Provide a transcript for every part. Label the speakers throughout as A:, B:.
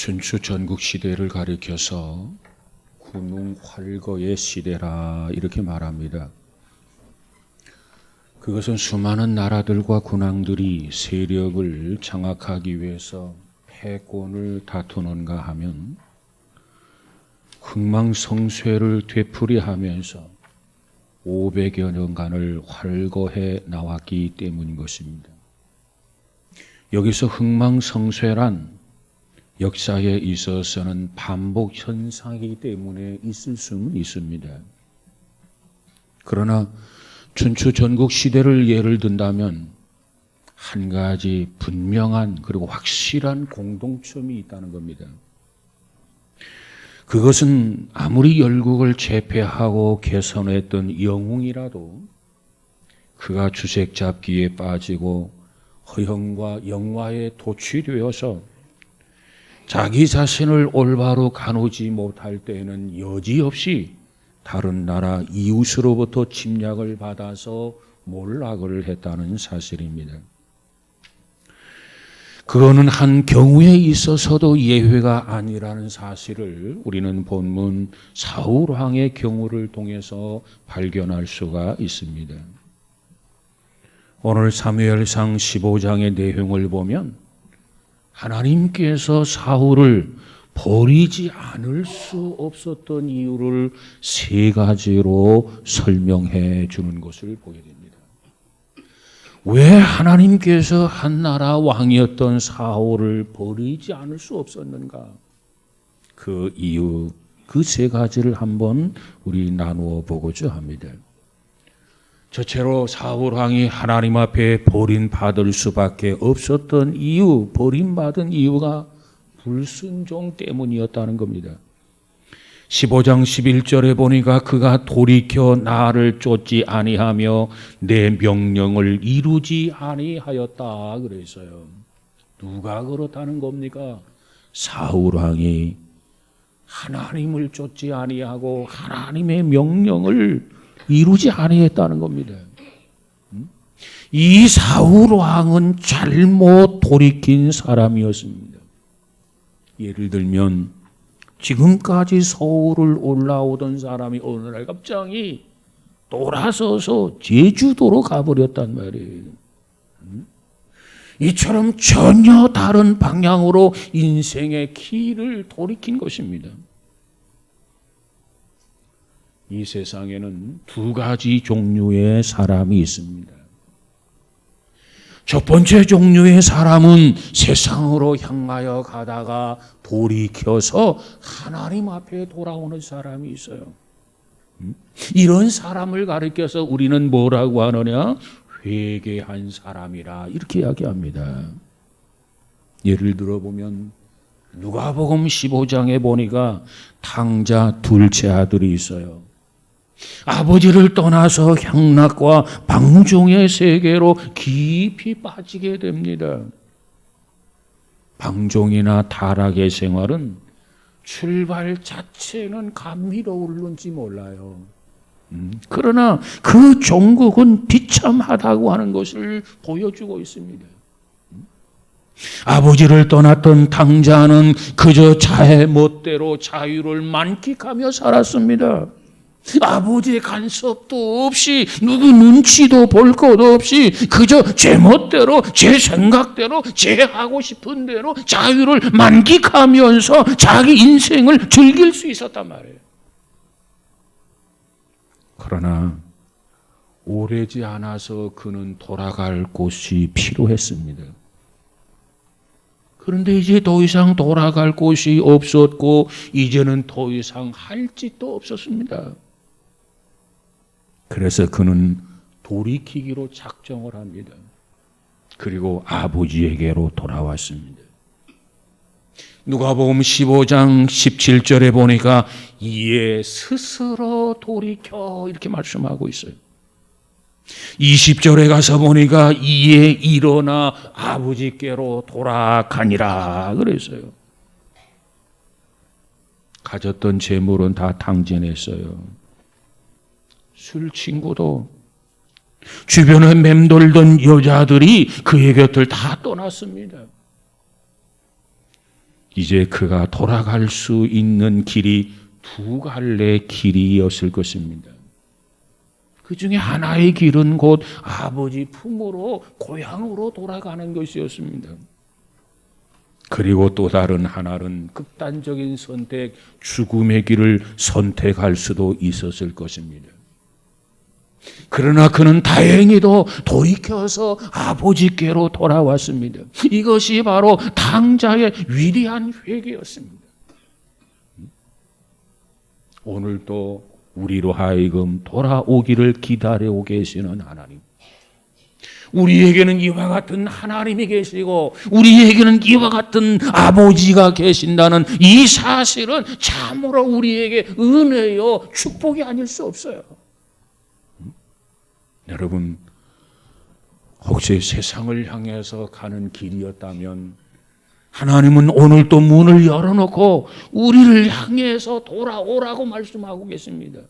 A: 춘추 전국 시대를 가리켜서 군웅 활거의 시대라 이렇게 말합니다. 그것은 수많은 나라들과 군왕들이 세력을 장악하기 위해서 패권을 다투는가 하면 흥망성쇠를 되풀이하면서 500여 년간을 활거해 나왔기 때문인 것입니다. 여기서 흥망성쇠란 역사에 있어서는 반복 현상이기 때문에 있을 수는 있습니다. 그러나 춘추 전국 시대를 예를 든다면 한 가지 분명한 그리고 확실한 공동점이 있다는 겁니다. 그것은 아무리 열국을 제패하고 개선했던 영웅이라도 그가 주색 잡기에 빠지고 허영과 영화에 도취되어서 자기 자신을 올바로 가누지 못할 때에는 여지없이 다른 나라 이웃으로부터 침략을 받아서 몰락을 했다는 사실입니다. 그거는 한 경우에 있어서도 예외가 아니라는 사실을 우리는 본문 사울 왕의 경우를 통해서 발견할 수가 있습니다. 오늘 사무엘상 15장의 내용을 보면 하나님께서 사울을 버리지 않을 수 없었던 이유를 세 가지로 설명해 주는 것을 보게 됩니다. 왜 하나님께서 한 나라 왕이었던 사울을 버리지 않을 수 없었는가? 그 이유, 그 세 가지를 한번 우리 나누어 보고자 합니다. 첫째로 사울 왕이 하나님 앞에 버림받을 수밖에 없었던 이유, 버림받은 이유가 불순종 때문이었다는 겁니다. 15장 11절에 보니까 그가 돌이켜 나를 쫓지 아니하며 내 명령을 이루지 아니하였다 그랬어요. 누가 그렇다는 겁니까? 사울 왕이 하나님을 쫓지 아니하고 하나님의 명령을 이루지 아니했다는 겁니다. 이 사울 왕은 잘못 돌이킨 사람이었습니다. 예를 들면 지금까지 서울을 올라오던 사람이 어느 날 갑자기 돌아서서 제주도로 가버렸단 말이에요. 이처럼 전혀 다른 방향으로 인생의 길을 돌이킨 것입니다. 이 세상에는 두 가지 종류의 사람이 있습니다. 첫 번째 종류의 사람은 세상으로 향하여 가다가 돌이켜서 하나님 앞에 돌아오는 사람이 있어요. 이런 사람을 가리켜서 우리는 뭐라고 하느냐? 회개한 사람이라 이렇게 이야기합니다. 예를 들어보면 누가복음 15장에 보니까 탕자 둘째 아들이 있어요. 아버지를 떠나서 향락과 방종의 세계로 깊이 빠지게 됩니다. 방종이나 타락의 생활은 출발 자체는 감미로울는지 몰라요. 그러나 그 종국은 비참하다고 하는 것을 보여주고 있습니다. 아버지를 떠났던 탕자는 그저 자해 멋대로 자유를 만끽하며 살았습니다. 아버지의 간섭도 없이 누구 눈치도 볼 것 없이 그저 제 멋대로 제 생각대로 제 하고 싶은 대로 자유를 만끽하면서 자기 인생을 즐길 수 있었단 말이에요. 그러나 오래지 않아서 그는 돌아갈 곳이 필요했습니다. 그런데 이제 더 이상 돌아갈 곳이 없었고 이제는 더 이상 할 짓도 없었습니다. 그래서 그는 돌이키기로 작정을 합니다. 그리고 아버지에게로 돌아왔습니다. 누가복음 15장 17절에 보니까 이에 스스로 돌이켜 이렇게 말씀하고 있어요. 20절에 가서 보니까 이에 일어나 아버지께로 돌아가니라 그랬어요. 가졌던 재물은 다 탕진했어요. 술 친구도 주변에 맴돌던 여자들이 그의 곁을 다 떠났습니다. 이제 그가 돌아갈 수 있는 길이 두 갈래 길이었을 것입니다. 그 중에 하나의 길은 곧 아버지 품으로 고향으로 돌아가는 것이었습니다. 그리고 또 다른 하나는 극단적인 선택, 죽음의 길을 선택할 수도 있었을 것입니다. 그러나 그는 다행히도 돌이켜서 아버지께로 돌아왔습니다. 이것이 바로 탕자의 위대한 회개였습니다. 오늘도 우리로 하여금 돌아오기를 기다리고 계시는 하나님, 우리에게는 이와 같은 하나님이 계시고 우리에게는 이와 같은 아버지가 계신다는 이 사실은 참으로 우리에게 은혜요 축복이 아닐 수 없어요. 여러분, 혹시 세상을 향해서 가는 길이었다면 하나님은 오늘 또 문을 열어놓고 우리를 향해서 돌아오라고 말씀하고 계십니다.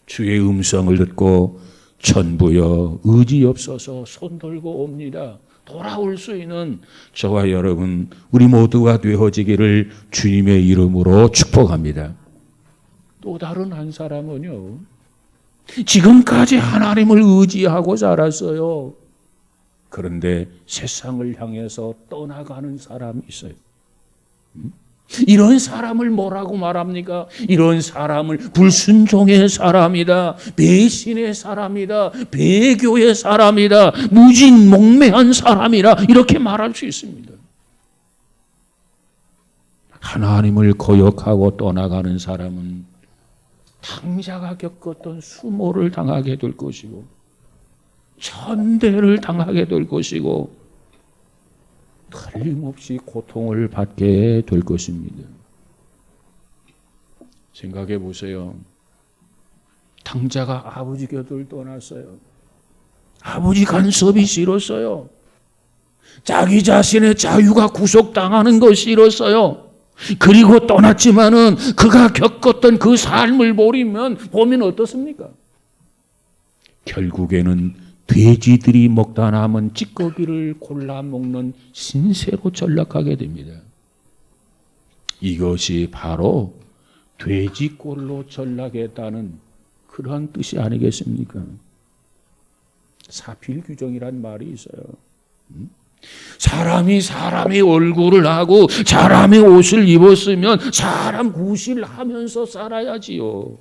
A: 주의 음성을 듣고 천부여 의지없어서 손 들고 옵니다. 돌아올 수 있는 저와 여러분 우리 모두가 되어지기를 주님의 이름으로 축복합니다. 또 다른 한 사람은요, 지금까지 하나님을 의지하고 살았어요. 그런데 세상을 향해서 떠나가는 사람이 있어요. 이런 사람을 뭐라고 말합니까? 이런 사람을 불순종의 사람이다, 배신의 사람이다, 배교의 사람이다, 무진몽매한 사람이라 이렇게 말할 수 있습니다. 하나님을 거역하고 떠나가는 사람은 탕자가 겪었던 수모를 당하게 될 것이고 천대를 당하게 될 것이고 틀림없이 고통을 받게 될 것입니다. 생각해 보세요. 탕자가 아버지 곁을 떠났어요. 아버지 간섭이 싫었어요. 자기 자신의 자유가 구속당하는 것이 싫었어요. 그리고 떠났지만은 그가 겪었던 그 삶을 보면 어떻습니까? 결국에는 돼지들이 먹다 남은 찌꺼기를 골라 먹는 신세로 전락하게 됩니다. 이것이 바로 돼지꼴로 전락했다는 그러한 뜻이 아니겠습니까? 사필규정이란 말이 있어요. 사람이 사람의 얼굴을 하고 사람의 옷을 입었으면 사람 구실을 하면서 살아야지요.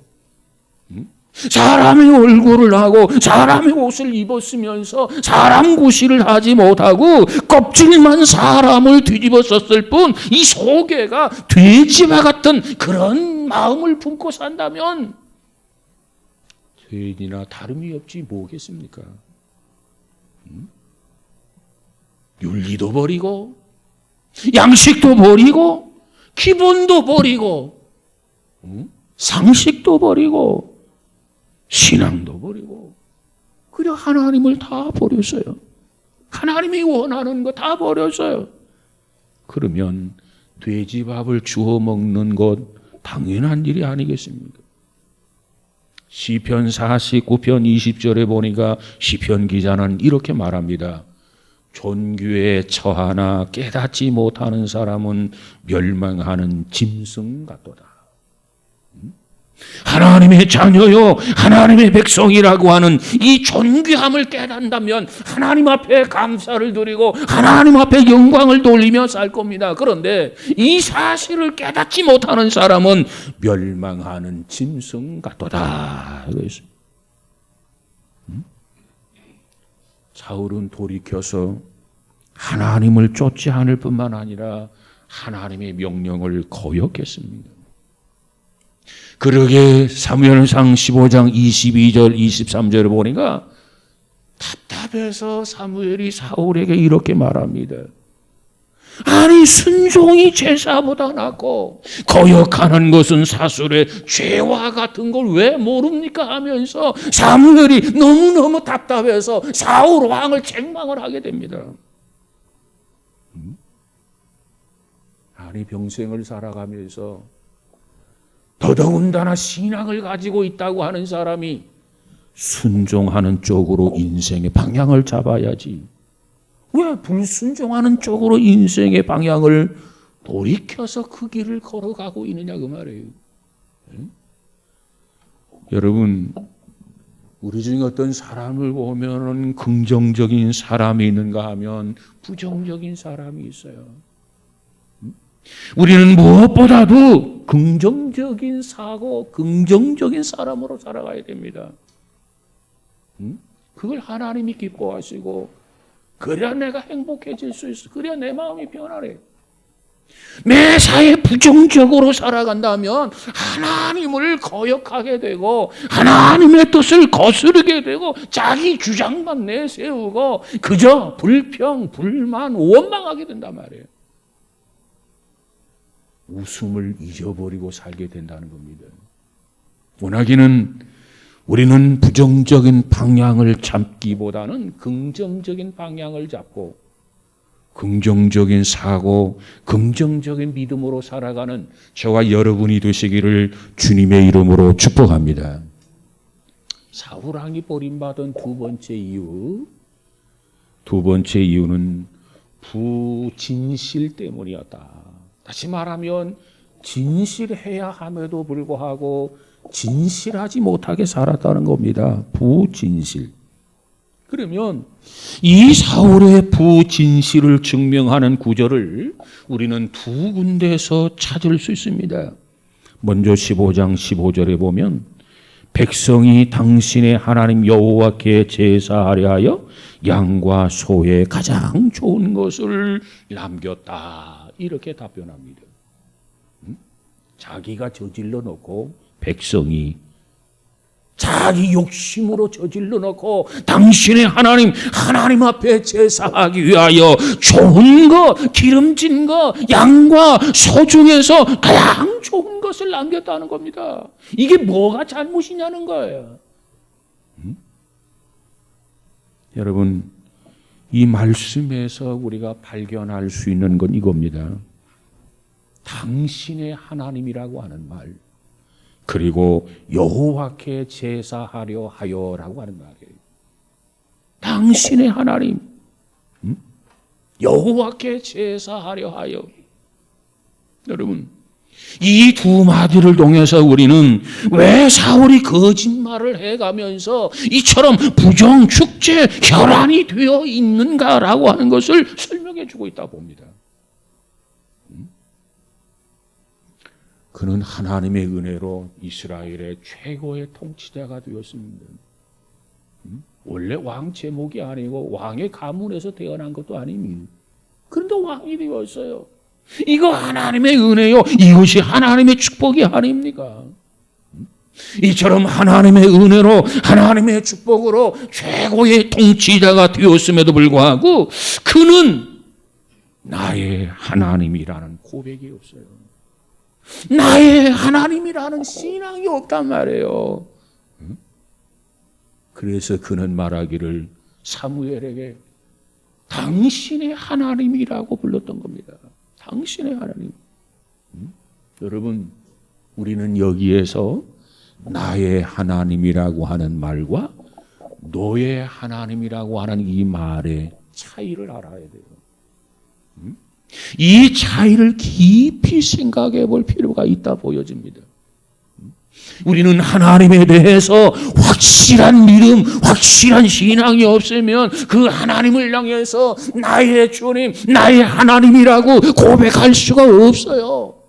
A: 사람의 얼굴을 하고 사람의 옷을 입었으면서 사람 구실을 하지 못하고 껍질만 사람을 뒤집어 썼을 뿐 이 속에가 돼지와 같은 그런 마음을 품고 산다면 돼지나 다름이 없지 뭐겠습니까? 윤리도 버리고 양식도 버리고 기본도 버리고 상식도 버리고 신앙도 버리고 그냥 하나님을 다 버렸어요. 하나님이 원하는 거 다 버렸어요. 그러면 돼지밥을 주워 먹는 것 당연한 일이 아니겠습니까? 시편 49편 20절에 보니까 시편 기자는 이렇게 말합니다. 존귀에 처하나 깨닫지 못하는 사람은 멸망하는 짐승 같도다. 하나님의 자녀요, 하나님의 백성이라고 하는 이 존귀함을 깨닫는다면 하나님 앞에 감사를 드리고 하나님 앞에 영광을 돌리며 살 겁니다. 그런데 이 사실을 깨닫지 못하는 사람은 멸망하는 짐승 같도다. 사울은 돌이켜서 하나님을 쫓지 않을 뿐만 아니라 하나님의 명령을 거역했습니다. 그러게 사무엘상 15장 22절 23절을 보니까 답답해서 사무엘이 사울에게 이렇게 말합니다. 아니 순종이 제사보다 낫고 거역하는 것은 사술의 죄와 같은 걸 왜 모릅니까 하면서 사무엘이 너무너무 답답해서 사울 왕을 책망을 하게 됩니다. 아니 평생을 살아가면서 더더군다나 신앙을 가지고 있다고 하는 사람이 순종하는 쪽으로 인생의 방향을 잡아야지. 왜 불순종하는 쪽으로 인생의 방향을 돌이켜서 그 길을 걸어가고 있느냐 그 말이에요. 응? 여러분, 우리 중에 어떤 사람을 보면은 긍정적인 사람이 있는가 하면 부정적인 사람이 있어요. 우리는 무엇보다도 긍정적인 사고, 긍정적인 사람으로 살아가야 됩니다. 그걸 하나님이 기뻐하시고, 그래야 내가 행복해질 수 있어. 그래야 내 마음이 변하래. 매사에 부정적으로 살아간다면 하나님을 거역하게 되고 하나님의 뜻을 거스르게 되고 자기 주장만 내세우고 그저 불평, 불만, 원망하게 된단 말이에요. 웃음을 잊어버리고 살게 된다는 겁니다. 원하기는 우리는 부정적인 방향을 잡기보다는 긍정적인 방향을 잡고 긍정적인 사고, 긍정적인 믿음으로 살아가는 저와 여러분이 되시기를 주님의 이름으로 축복합니다. 사울왕이 버림받은 두 번째 이유는 부진실 때문이었다. 다시 말하면 진실해야 함에도 불구하고 진실하지 못하게 살았다는 겁니다. 부진실. 그러면 이 사울의 부진실을 증명하는 구절을 우리는 두 군데에서 찾을 수 있습니다. 먼저 15장 15절에 보면 백성이 당신의 하나님 여호와께 제사하려 하여 양과 소의 가장 좋은 것을 남겼다. 이렇게 답변합니다. 자기가 저질러 놓고 백성이 자기 욕심으로 저질러 놓고 당신의 하나님 앞에 제사하기 위하여 좋은 거, 기름진 거, 양과 소 중에서 가장 좋은 것을 남겼다는 겁니다. 이게 뭐가 잘못이냐는 거예요. 여러분, 이 말씀에서 우리가 발견할 수 있는 건 이겁니다. 당신의 하나님이라고 하는 말, 그리고 여호와께 제사하려 하여라고 하는 말이에요. 당신의 하나님, 여호와께 제사하려 하여. 여러분, 이 두 마디를 통해서 우리는 왜 사울이 거짓말을 해가면서 이처럼 부정, 축제, 혈안이 되어 있는가라고 하는 것을 설명해 주고 있다 봅니다. 그는 하나님의 은혜로 이스라엘의 최고의 통치자가 되었습니다. 원래 왕 제목이 아니고 왕의 가문에서 태어난 것도 아닙니다. 그런데 왕이 되었어요. 이거 하나님의 은혜요. 이것이 하나님의 축복이 아닙니까? 이처럼 하나님의 은혜로 하나님의 축복으로 최고의 통치자가 되었음에도 불구하고 그는 나의 하나님이라는 고백이 없어요. 나의 하나님이라는 신앙이 없단 말이에요. 그래서 그는 말하기를 사무엘에게 당신의 하나님이라고 불렀던 겁니다. 당신의 하나님. 여러분, 우리는 여기에서 나의 하나님이라고 하는 말과 너의 하나님이라고 하는 이 말의 차이를 알아야 돼요. 이 차이를 깊이 생각해 볼 필요가 있다 보여집니다. 우리는 하나님에 대해서 확실한 믿음, 확실한 신앙이 없으면 그 하나님을 향해서 나의 주님, 나의 하나님이라고 고백할 수가 없어요.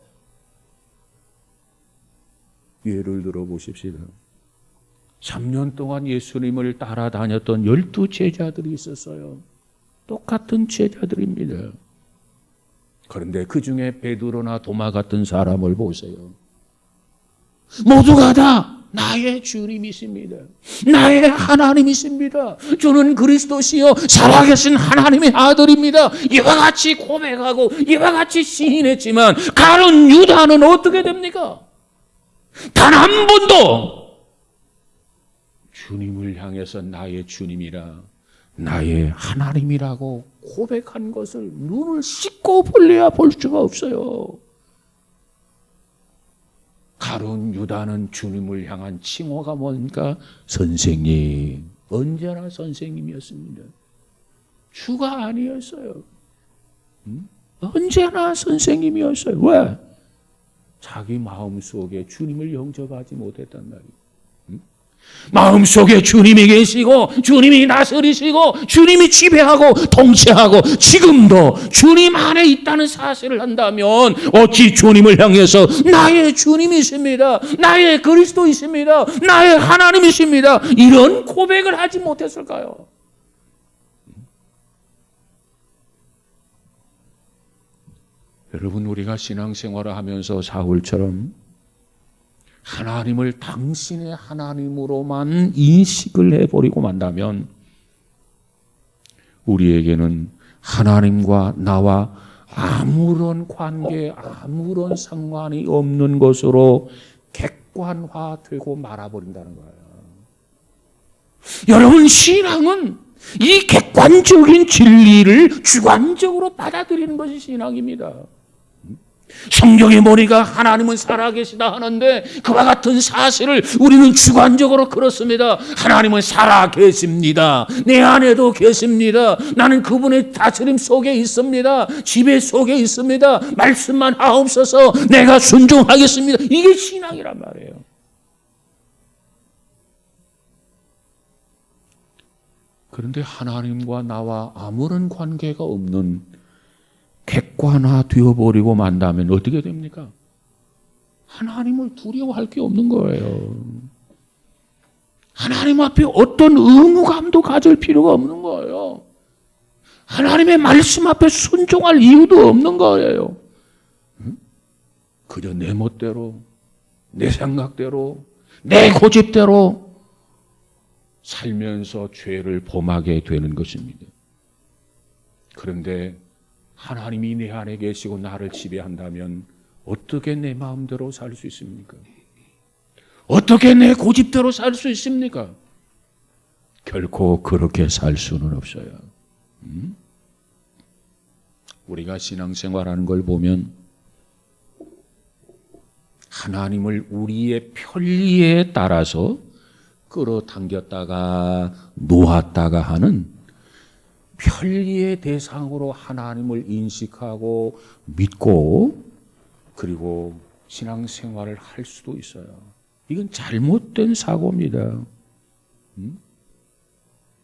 A: 예를 들어 보십시다. 3년 동안 예수님을 따라다녔던 12제자들이 있었어요. 똑같은 제자들입니다. 그런데 그 중에 베드로나 도마 같은 사람을 보세요. 모두가 다 나의 주님이십니다. 나의 하나님이십니다. 주는 그리스도시요 살아계신 하나님의 아들입니다. 이와 같이 고백하고 이와 같이 시인했지만 가룟 유다는 어떻게 됩니까? 단 한 번도 주님을 향해서 나의 주님이라 나의 하나님이라고 고백한 것을 눈을 씻고 볼래야 볼 수가 없어요. 가룟 유다는 주님을 향한 칭호가 뭔가? 선생님. 언제나 선생님이었습니다. 주가 아니었어요. 언제나 선생님이었어요. 왜? 자기 마음속에 주님을 영접하지 못했단 말이에요. 마음속에 주님이 계시고 주님이 다스리시고 주님이 지배하고 통치하고 지금도 주님 안에 있다는 사실을 한다면 어찌 주님을 향해서 나의 주님이십니다, 나의 그리스도이십니다, 나의 하나님이십니다, 이런 고백을 하지 못했을까요? 여러분, 우리가 신앙생활을 하면서 사울처럼 하나님을 당신의 하나님으로만 인식을 해버리고 만다면 우리에게는 하나님과 나와 아무런 관계, 아무런 상관이 없는 것으로 객관화되고 말아버린다는 거예요. 여러분, 신앙은 이 객관적인 진리를 주관적으로 받아들이는 것이 신앙입니다. 성경에 보니까 하나님은 살아계시다 하는데 그와 같은 사실을 우리는 주관적으로 그렇습니다. 하나님은 살아계십니다. 내 안에도 계십니다. 나는 그분의 다스림 속에 있습니다. 지배 속에 있습니다. 말씀만 하옵소서, 내가 순종하겠습니다. 이게 신앙이란 말이에요. 그런데 하나님과 나와 아무런 관계가 없는 객관화 되어버리고 만다면 어떻게 됩니까? 하나님을 두려워할 게 없는 거예요. 하나님 앞에 어떤 의무감도 가질 필요가 없는 거예요. 하나님의 말씀 앞에 순종할 이유도 없는 거예요. 그저 내 멋대로, 내 생각대로, 내 고집대로 살면서 죄를 범하게 되는 것입니다. 그런데 하나님이 내 안에 계시고 나를 지배한다면 어떻게 내 마음대로 살 수 있습니까? 어떻게 내 고집대로 살 수 있습니까? 결코 그렇게 살 수는 없어요. 우리가 신앙생활하는 걸 보면 하나님을 우리의 편리에 따라서 끌어당겼다가 놓았다가 하는 편리의 대상으로 하나님을 인식하고 믿고 그리고 신앙생활을 할 수도 있어요. 이건 잘못된 사고입니다.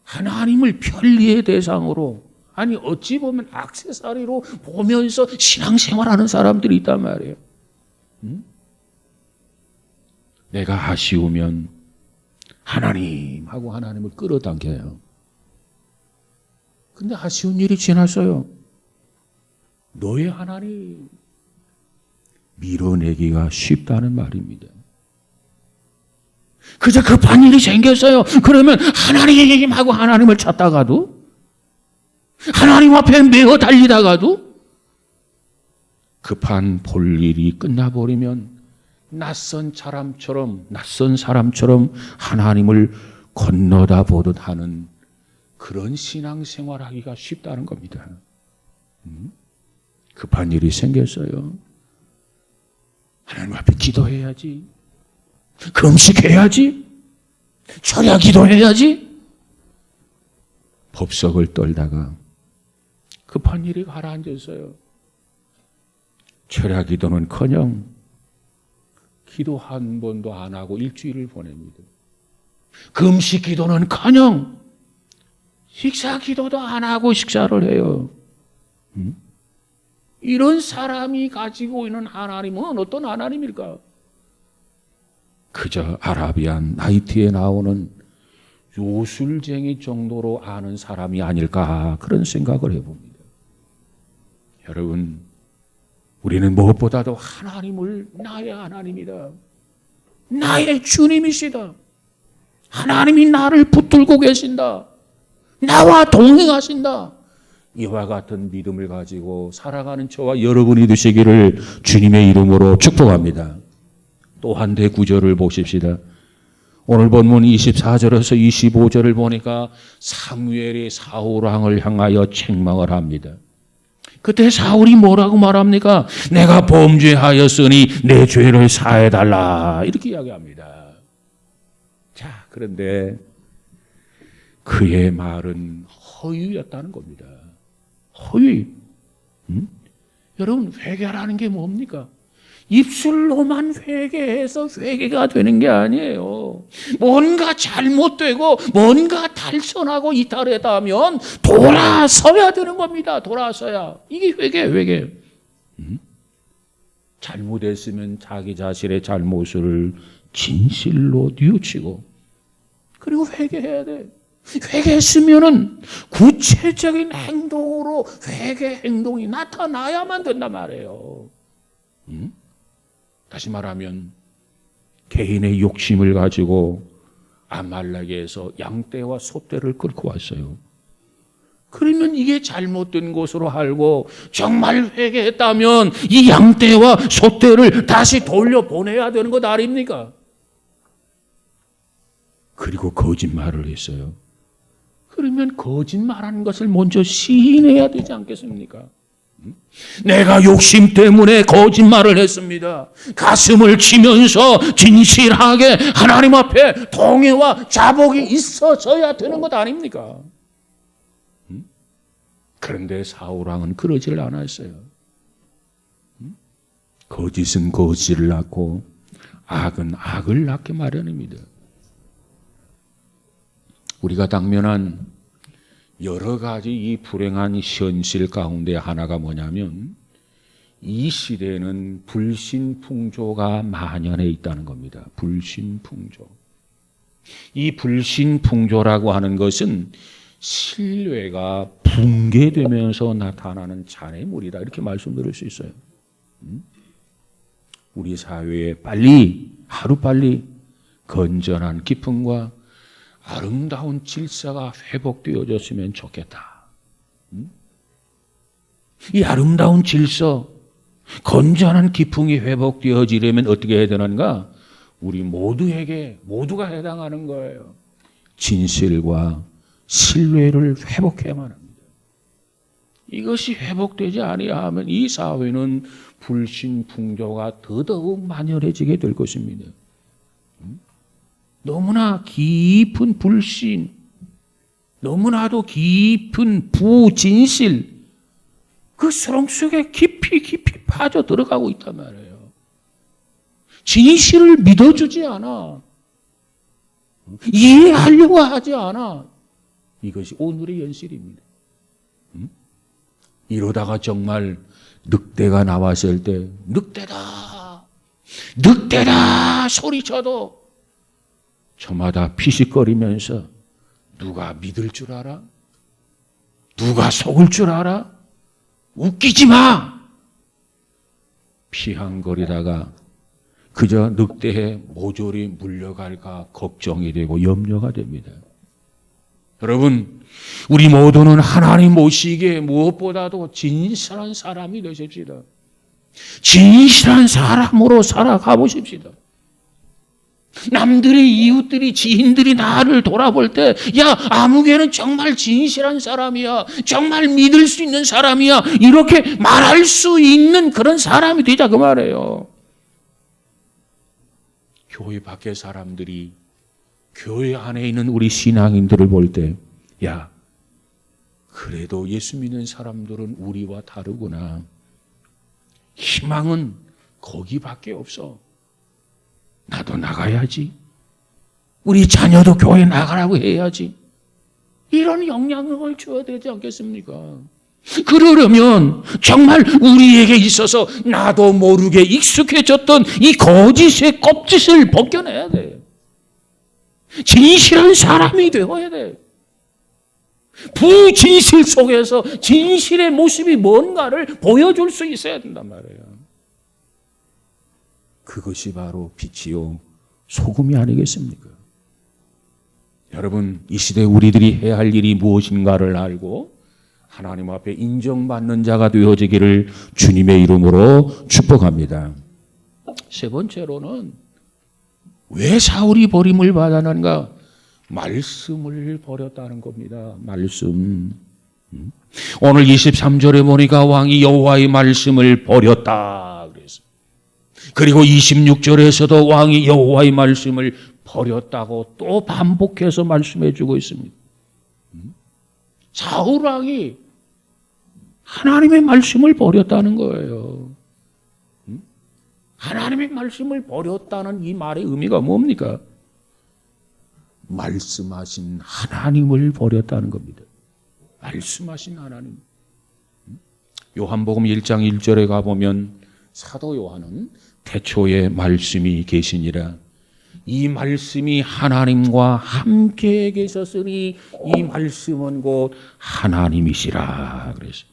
A: 하나님을 편리의 대상으로, 아니 어찌 보면 액세서리로 보면서 신앙생활하는 사람들이 있단 말이에요. 내가 아쉬우면 하나님하고 하나님을 끌어당겨요. 근데 아쉬운 일이 지났어요. 너의 하나님 밀어내기가 쉽다는 말입니다. 그저 급한 일이 생겼어요. 그러면 하나님하고 하나님을 찾다가도, 하나님 앞에 매어 달리다가도 급한 볼일이 끝나버리면 낯선 사람처럼 하나님을 건너다 보듯 하는 그런 신앙생활하기가 쉽다는 겁니다. 급한 일이 생겼어요. 하나님 앞에 기도해야지. 금식해야지. 철야 기도해야지. 법석을 떨다가 급한 일이 가라앉았어요. 철야 기도는커녕 기도 한 번도 안 하고 일주일을 보냅니다. 금식 기도는커녕 식사 기도도 안 하고 식사를 해요. 이런 사람이 가지고 있는 하나님은 어떤 하나님일까? 그저 아라비안 나이트에 나오는 요술쟁이 정도로 아는 사람이 아닐까, 그런 생각을 해봅니다. 여러분, 우리는 무엇보다도 하나님을 나의 하나님이다, 나의 주님이시다, 하나님이 나를 붙들고 계신다, 나와 동행하신다, 이와 같은 믿음을 가지고 살아가는 저와 여러분이 되시기를 주님의 이름으로 축복합니다. 또 한 대 구절을 보십시다. 오늘 본문 24절에서 25절을 보니까 사무엘이 사울 왕을 향하여 책망을 합니다. 그때 사울이 뭐라고 말합니까? 내가 범죄하였으니 내 죄를 사해달라, 이렇게 이야기합니다. 자, 그런데 그의 말은 허위였다는 겁니다. 허위. 여러분, 회개라는 게 뭡니까? 입술로만 회개해서 회개가 되는 게 아니에요. 뭔가 잘못되고 뭔가 탈선하고 이탈했다면 돌아서야 되는 겁니다. 돌아서야. 이게 회개예요, 회개. 잘못했으면 자기 자신의 잘못을 진실로 뉘우치고 그리고 회개해야 돼. 회개했으면은 구체적인 행동으로 회개 행동이 나타나야만 된단 말이에요. 다시 말하면 개인의 욕심을 가지고 아말렉에서 양떼와 소떼를 끌고 왔어요. 그러면 이게 잘못된 것으로 알고 정말 회개했다면 이 양떼와 소떼를 다시 돌려보내야 되는 것 아닙니까? 그리고 거짓말을 했어요. 그러면 거짓말하는 것을 먼저 시인해야 되지 않겠습니까? 내가 욕심 때문에 거짓말을 했습니다. 가슴을 치면서 진실하게 하나님 앞에 동의와 자복이 있어져야 되는 것 아닙니까? 그런데 사울왕은 그러질 않았어요. 거짓은 거짓을 낳고 악은 악을 낳게 마련입니다. 우리가 당면한 여러 가지 이 불행한 현실 가운데 하나가 뭐냐면 이 시대에는 불신풍조가 만연해 있다는 겁니다. 불신풍조. 이 불신풍조라고 하는 것은 신뢰가 붕괴되면서 나타나는 장애물이다. 이렇게 말씀드릴 수 있어요. 우리 사회에 빨리 하루빨리 건전한 기쁨과 아름다운 질서가 회복되어졌으면 좋겠다. 이 아름다운 질서, 건전한 기쁨이 회복되어지려면 어떻게 해야 되는가? 우리 모두가 해당하는 거예요. 진실과 신뢰를 회복해야만 합니다. 이것이 회복되지 아니하면 이 사회는 불신풍조가 더더욱 만연해지게 될 것입니다. 너무나 깊은 불신, 너무나도 깊은 부진실, 그 수렁 속에 깊이 빠져 들어가고 있단 말이에요. 진실을 믿어주지 않아. 이해하려고 하지 않아. 이것이 오늘의 현실입니다. 이러다가 정말 늑대가 나왔을 때 늑대다 소리쳐도 저마다 피식거리면서 누가 믿을 줄 알아? 누가 속을 줄 알아? 웃기지 마! 피한거리다가 그저 늑대의 모조리 물려갈까 걱정이 되고 염려가 됩니다. 여러분, 우리 모두는 하나님 모시기에 무엇보다도 진실한 사람이 되십시다. 진실한 사람으로 살아가 보십시다. 남들의 이웃들이 지인들이 나를 돌아볼 때 야, 아무개는 정말 진실한 사람이야. 정말 믿을 수 있는 사람이야. 이렇게 말할 수 있는 그런 사람이 되자 그 말이에요. 교회 밖의 사람들이 교회 안에 있는 우리 신앙인들을 볼 때 야, 그래도 예수 믿는 사람들은 우리와 다르구나. 희망은 거기밖에 없어. 나도 나가야지. 우리 자녀도 교회 나가라고 해야지. 이런 영향력을 줘야 되지 않겠습니까? 그러려면 정말 우리에게 있어서 나도 모르게 익숙해졌던 이 거짓의 껍질을 벗겨내야 돼. 진실한 사람이 되어야 돼. 부진실 속에서 진실의 모습이 뭔가를 보여줄 수 있어야 된단 말이에요. 그것이 바로 빛이요 소금이 아니겠습니까? 여러분, 이 시대 우리들이 해야 할 일이 무엇인가를 알고 하나님 앞에 인정받는 자가 되어지기를 주님의 이름으로 축복합니다. 세 번째로는 왜 사울이 버림을 받았는가? 말씀을 버렸다는 겁니다. 말씀. 오늘 23절에 보니까 왕이 여호와의 말씀을 버렸다 그래서. 그리고 26절에서도 왕이 여호와의 말씀을 버렸다고 또 반복해서 말씀해 주고 있습니다. 사울 왕이 하나님의 말씀을 버렸다는 거예요. 하나님의 말씀을 버렸다는 이 말의 의미가 뭡니까? 말씀하신 하나님을 버렸다는 겁니다. 말씀하신 하나님. 요한복음 1장 1절에 가보면 사도 요한은 태초에 말씀이 계시니라. 이 말씀이 하나님과 함께 계셨으니 이 말씀은 곧 하나님이시라. 그래서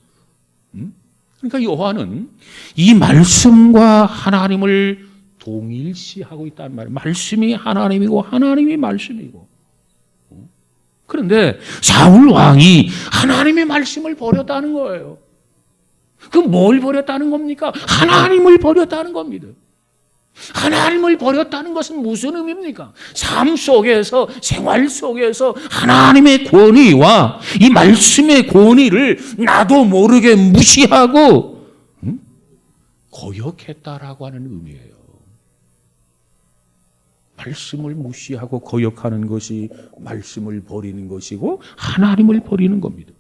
A: 그러니까 요한은 이 말씀과 하나님을 동일시하고 있단 말이에요. 말씀이 하나님이고 하나님이 말씀이고. 그런데 사울 왕이 하나님의 말씀을 버렸다는 거예요. 그럼 뭘 버렸다는 겁니까? 하나님을 버렸다는 겁니다. 하나님을 버렸다는 것은 무슨 의미입니까? 삶 속에서, 생활 속에서 하나님의 권위와 이 말씀의 권위를 나도 모르게 무시하고 거역했다라고 하는 의미예요. 말씀을 무시하고 거역하는 것이 말씀을 버리는 것이고 하나님을 버리는 겁니다.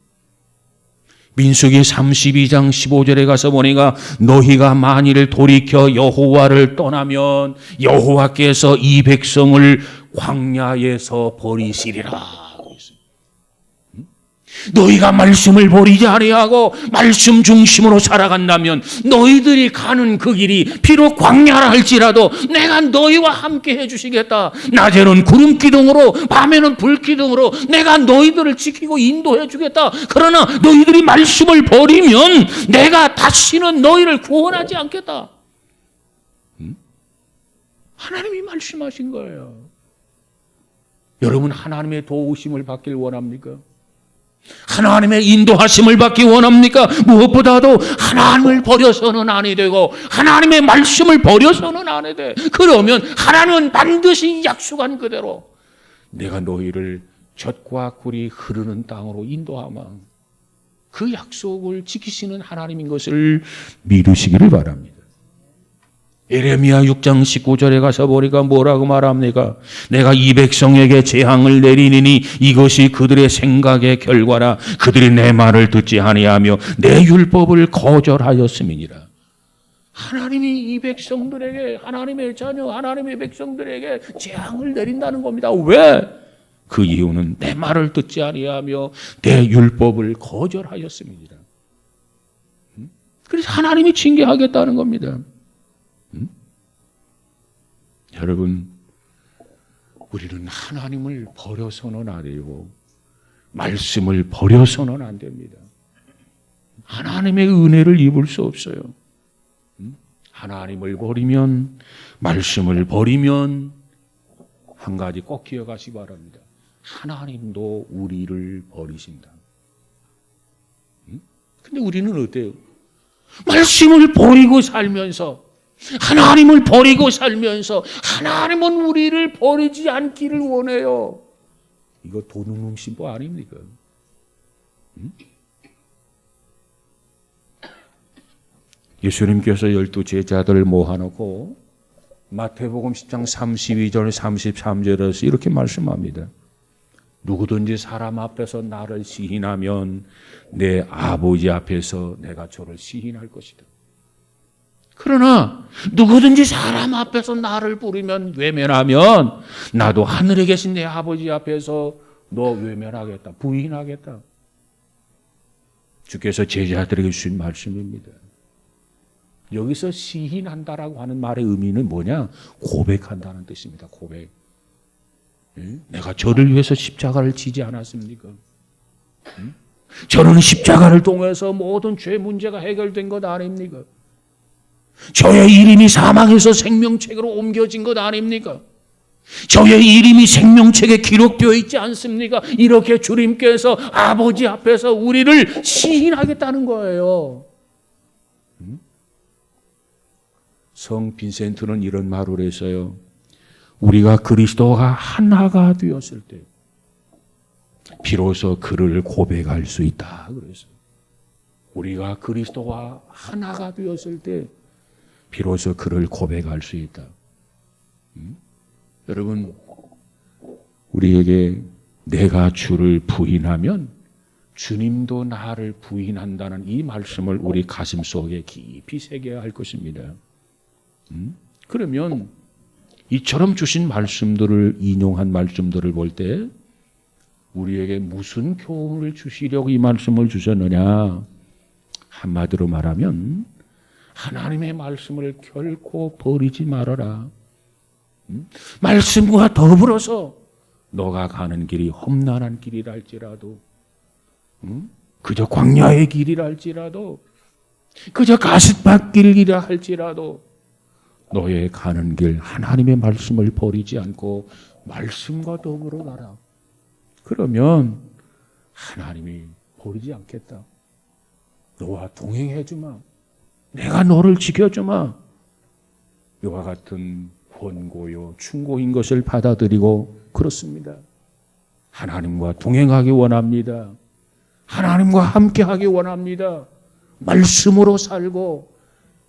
A: 민수기 32장 15절에 가서 보니까 너희가 만일 돌이켜 여호와를 떠나면 여호와께서 이 백성을 광야에서 버리시리라. 너희가 말씀을 버리지 아니하고 말씀 중심으로 살아간다면 너희들이 가는 그 길이 비록 광야라 할지라도 내가 너희와 함께 해주시겠다. 낮에는 구름 기둥으로 밤에는 불 기둥으로 내가 너희들을 지키고 인도해 주겠다. 그러나 너희들이 말씀을 버리면 내가 다시는 너희를 구원하지 않겠다. 하나님이 말씀하신 거예요. 여러분 하나님의 도우심을 받길 원합니까? 하나님의 인도하심을 받기 원합니까? 무엇보다도 하나님을 버려서는 아니 되고 하나님의 말씀을 버려서는 아니 돼. 그러면 하나님은 반드시 약속한 그대로 내가 너희를 젖과 꿀이 흐르는 땅으로 인도하마. 그 약속을 지키시는 하나님인 것을 믿으시기를 바랍니다. 예레미야 6장 19절에 가서 보니까 뭐라고 말합니까? 내가 이 백성에게 재앙을 내리니 이것이 그들의 생각의 결과라. 그들이 내 말을 듣지 아니하며 내 율법을 거절하였음이니라. 하나님이 이 백성들에게, 하나님의 자녀, 하나님의 백성들에게 재앙을 내린다는 겁니다. 왜? 그 이유는 내 말을 듣지 아니하며 내 율법을 거절하였음이니라. 그래서 하나님이 징계하겠다는 겁니다. 여러분, 우리는 하나님을 버려서는 안 되고 말씀을 버려서는 안 됩니다. 하나님의 은혜를 입을 수 없어요. 하나님을 버리면, 말씀을 버리면 한 가지 꼭 기억하시기 바랍니다. 하나님도 우리를 버리신다. 근데 우리는 어때요? 말씀을 버리고 살면서, 하나님을 버리고 살면서 하나님은 우리를 버리지 않기를 원해요. 이거 도둑놈 신부 아닙니까? 예수님께서 12 제자들을 모아놓고 마태복음 10장 32절 33절에서 이렇게 말씀합니다. 누구든지 사람 앞에서 나를 시인하면 내 아버지 앞에서 내가 저를 시인할 것이다. 그러나 누구든지 사람 앞에서 나를 부르면 외면하면 나도 하늘에 계신 내 아버지 앞에서 너 외면하겠다, 부인하겠다. 주께서 제자들에게 주신 말씀입니다. 여기서 시인한다라고 하는 말의 의미는 뭐냐? 고백한다는 뜻입니다. 고백. 내가 저를 위해서 십자가를 지지 않았습니까? 저는 십자가를 통해서 모든 죄 문제가 해결된 것 아닙니까? 저의 이름이 사망에서 생명책으로 옮겨진 것 아닙니까? 저의 이름이 생명책에 기록되어 있지 않습니까? 이렇게 주님께서 아버지 앞에서 우리를 시인하겠다는 거예요. 성 빈센트는 이런 말을 했어요. 우리가 그리스도가 하나가 되었을 때 비로소 그를 고백할 수 있다. 그래서 우리가 그리스도와 하나가 되었을 때 비로소 그를 고백할 수 있다. 여러분, 우리에게 내가 주를 부인하면 주님도 나를 부인한다는 이 말씀을 우리 가슴 속에 깊이 새겨야 할 것입니다. 그러면 이처럼 주신 말씀들을 인용한 말씀들을 볼 때 우리에게 무슨 교훈을 주시려고 이 말씀을 주셨느냐? 한마디로 말하면 하나님의 말씀을 결코 버리지 말아라. 말씀과 더불어서 너가 가는 길이 험난한 길이라 할지라도, 그저 광야의 길이라 할지라도, 그저 가시밭길이라 할지라도 너의 가는 길 하나님의 말씀을 버리지 않고 말씀과 더불어 가라. 그러면 하나님이 버리지 않겠다. 너와 동행해 주마. 내가 너를 지켜주마. 이와 같은 권고요 충고인 것을 받아들이고 그렇습니다. 하나님과 동행하기 원합니다. 하나님과 함께하기 원합니다. 말씀으로 살고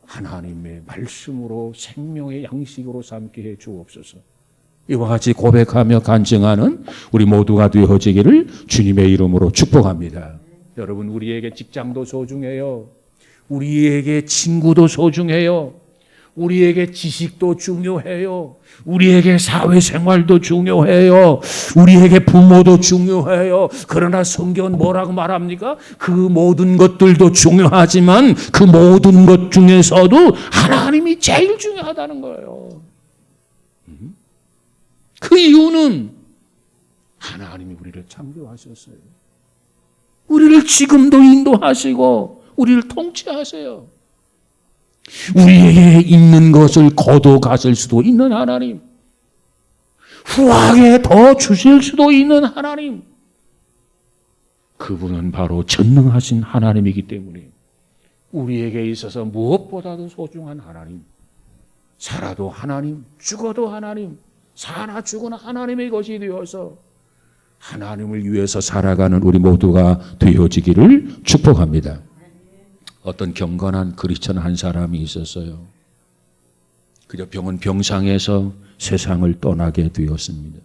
A: 하나님의 말씀으로 생명의 양식으로 삼게 해 주옵소서. 이와 같이 고백하며 간증하는 우리 모두가 되어지기를 주님의 이름으로 축복합니다. 여러분, 우리에게 직장도 소중해요. 우리에게 친구도 소중해요. 우리에게 지식도 중요해요. 우리에게 사회생활도 중요해요. 우리에게 부모도 중요해요. 그러나 성경은 뭐라고 말합니까? 그 모든 것들도 중요하지만 그 모든 것 중에서도 하나님이 제일 중요하다는 거예요. 그 이유는 하나님이 우리를 창조하셨어요. 우리를 지금도 인도하시고 우리를 통치하세요. 우리에게 있는 것을 거둬 가실 수도 있는 하나님, 후하게 더 주실 수도 있는 하나님, 그분은 바로 전능하신 하나님이기 때문에 우리에게 있어서 무엇보다도 소중한 하나님, 살아도 하나님, 죽어도 하나님, 사나 죽으나 하나님의 것이 되어서 하나님을 위해서 살아가는 우리 모두가 되어지기를 축복합니다. 어떤 경건한 크리스천 한 사람이 있었어요. 그저 병상에서 세상을 떠나게 되었습니다.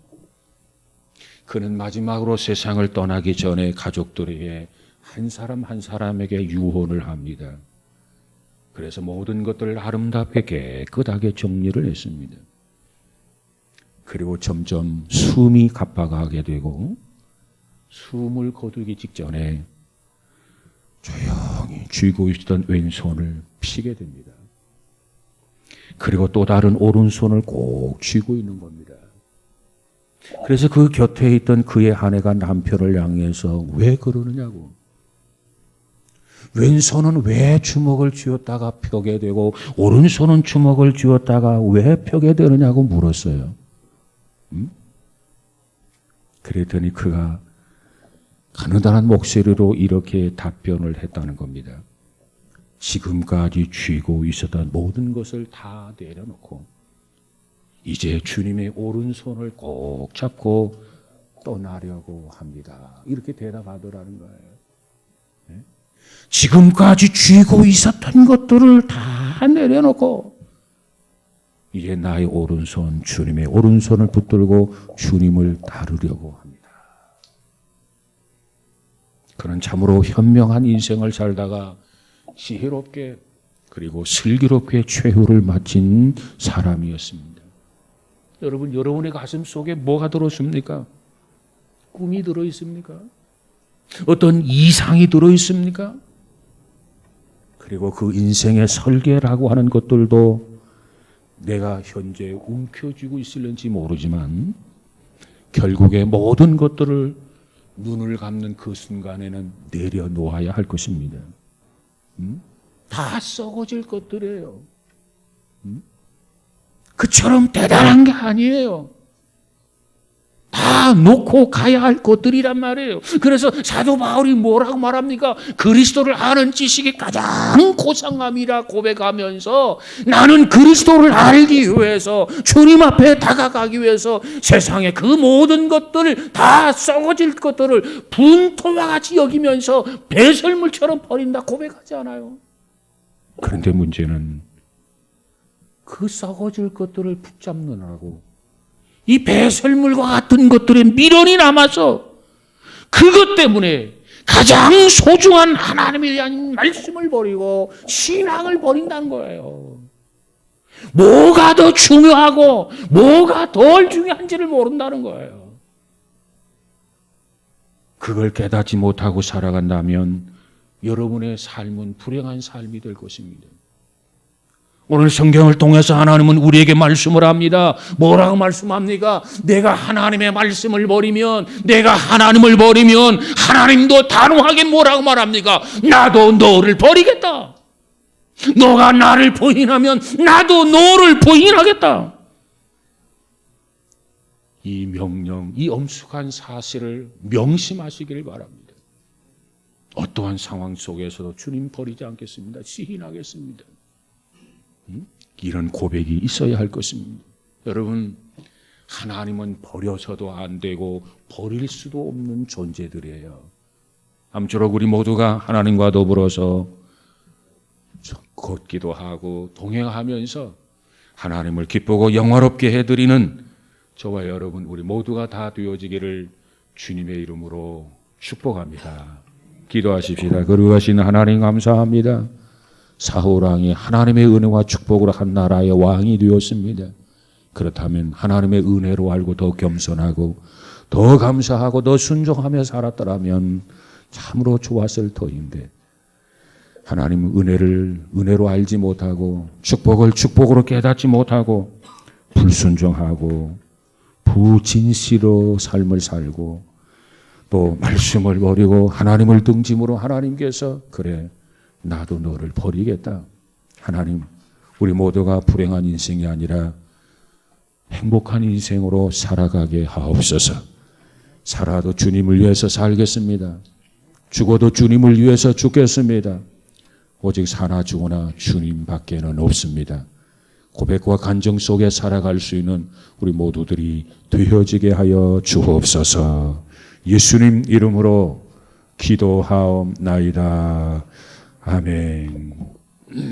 A: 그는 마지막으로 세상을 떠나기 전에 가족들에게 한 사람 한 사람에게 유언을 합니다. 그래서 모든 것들을 아름답게 깨끗하게 정리를 했습니다. 그리고 점점 숨이 가빠가게 되고 숨을 거두기 직전에 조용히 쥐고 있던 왼손을 피게 됩니다. 그리고 또 다른 오른손을 꼭 쥐고 있는 겁니다. 그래서 그 곁에 있던 그의 아내가 남편을 향해서 왜 그러느냐고, 왼손은 왜 주먹을 쥐었다가 펴게 되고 오른손은 주먹을 쥐었다가 왜 펴게 되느냐고 물었어요. 그랬더니 그가 가느다란 목소리로 이렇게 답변을 했다는 겁니다. 지금까지 쥐고 있었던 모든 것을 다 내려놓고 이제 주님의 오른손을 꼭 잡고 떠나려고 합니다. 이렇게 대답하더라는 거예요. 네? 지금까지 쥐고 있었던 것들을 다 내려놓고 이제 나의 오른손, 주님의 오른손을 붙들고 주님을 따르려고 합니다. 그는 참으로 현명한 인생을 살다가 지혜롭게 그리고 슬기롭게 최후를 마친 사람이었습니다. 여러분, 여러분의 가슴 속에 뭐가 들어있습니까? 꿈이 들어있습니까? 어떤 이상이 들어있습니까? 그리고 그 인생의 설계라고 하는 것들도 내가 현재 움켜쥐고 있을는지 모르지만 결국에 모든 것들을 눈을 감는 그 순간에는 내려놓아야 할 것입니다. 다 썩어질 것들이에요. 그처럼 대단한 게 아니에요. 다 놓고 가야 할 것들이란 말이에요. 그래서 사도 바울이 뭐라고 말합니까? 그리스도를 아는 지식이 가장 고상함이라 고백하면서 나는 그리스도를 알기 위해서 주님 앞에 다가가기 위해서 세상의 그 모든 것들 다 썩어질 것들을 분토와 같이 여기면서 배설물처럼 버린다 고백하지 않아요? 그런데 문제는 그 썩어질 것들을 붙잡느라고 이 배설물과 같은 것들의 미련이 남아서 그것 때문에 가장 소중한 하나님에 대한 말씀을 버리고 신앙을 버린다는 거예요. 뭐가 더 중요하고 뭐가 덜 중요한지를 모른다는 거예요. 그걸 깨닫지 못하고 살아간다면 여러분의 삶은 불행한 삶이 될 것입니다. 오늘 성경을 통해서 하나님은 우리에게 말씀을 합니다. 뭐라고 말씀합니까? 내가 하나님의 말씀을 버리면, 내가 하나님을 버리면 하나님도 단호하게 뭐라고 말합니까? 나도 너를 버리겠다. 너가 나를 부인하면 나도 너를 부인하겠다. 이 명령, 이 엄숙한 사실을 명심하시길 바랍니다. 어떠한 상황 속에서도 주님 버리지 않겠습니다. 시인하겠습니다. 이런 고백이 있어야 할 것입니다. 여러분, 하나님은 버려서도 안 되고 버릴 수도 없는 존재들이에요. 아무쪼록 우리 모두가 하나님과 더불어서 걷기도 하고 동행하면서 하나님을 기쁘고 영화롭게 해드리는 저와 여러분 우리 모두가 다 되어지기를 주님의 이름으로 축복합니다. 기도하십시다. 거룩하신 하나님 감사합니다. 사울왕이 하나님의 은혜와 축복으로 한 나라의 왕이 되었습니다. 그렇다면 하나님의 은혜로 알고 더 겸손하고 더 감사하고 더 순종하며 살았더라면 참으로 좋았을 터인데 하나님 은혜를 은혜로 알지 못하고 축복을 축복으로 깨닫지 못하고 불순종하고 부진시로 삶을 살고 또 말씀을 버리고 하나님을 등짐으로 하나님께서 그래 나도 너를 버리겠다. 하나님, 우리 모두가 불행한 인생이 아니라 행복한 인생으로 살아가게 하옵소서. 살아도 주님을 위해서 살겠습니다. 죽어도 주님을 위해서 죽겠습니다. 오직 사나 죽으나 주님밖에는 없습니다. 고백과 간증 속에 살아갈 수 있는 우리 모두들이 되어지게 하여 주옵소서. 예수님 이름으로 기도하옵나이다. 아멘.